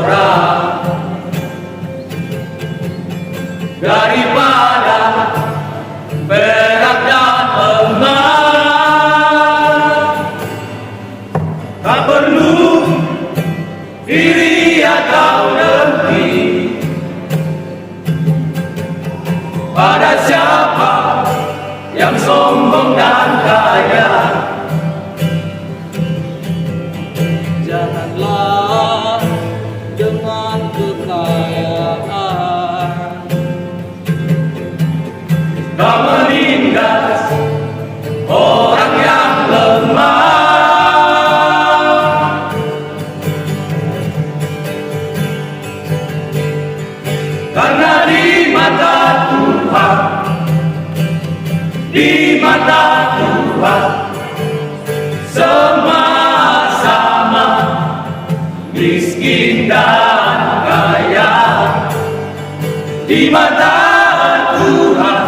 orang daripada perak dan emas. Tak perlu iri atau dengki pada siapa yang sombong dan kaya. Janganlah dengan kekayaan kau menindas orang yang lemah. Karena di mata Tuhan, di mata Tuhan semua sama, miskin dan kaya. Di mata Tuhan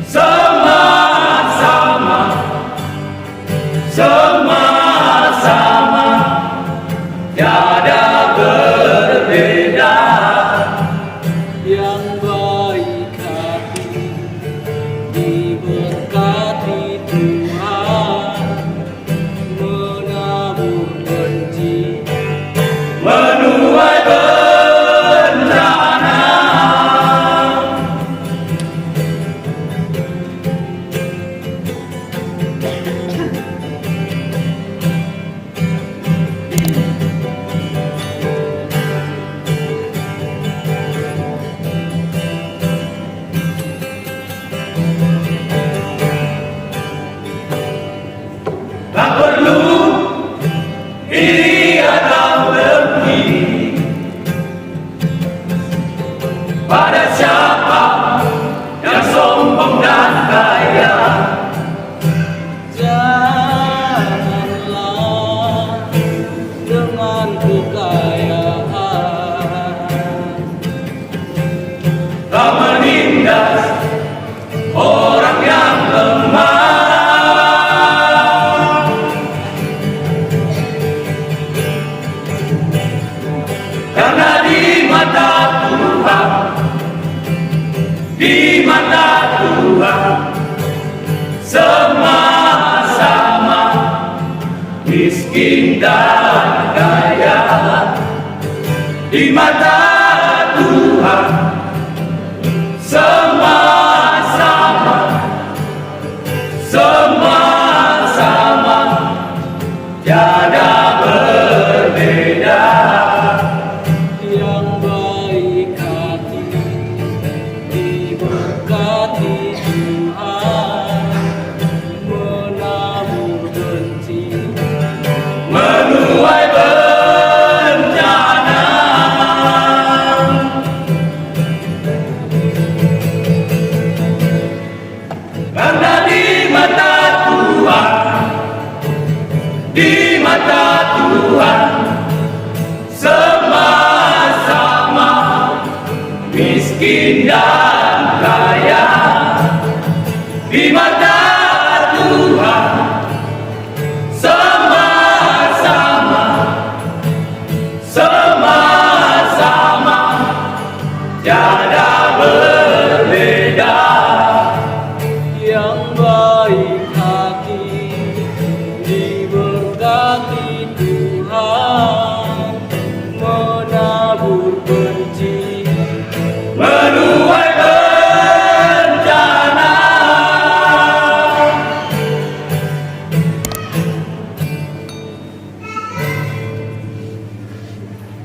semua sama, semua sama, tiada berbeda. yang baik hati diberkati Tuhan, menabur benci Menuai bencana. Tak perlu iri atau dengki pada siapa yang sombong dan kaya. Janganlah dengan kekayaan Kau menindas orang yang lemah. Karena di mata Tuhan, di mata Tuhan semua sama, miskin dan kaya. Di mata Tuhan semua sama, semua sama, tiada berbeda. yang baik hati diberkati Tuhan, menabur benci Menuai bencana. Karena di mata Tuhan, di mata Tuhan semua sama, miskin dan kaya.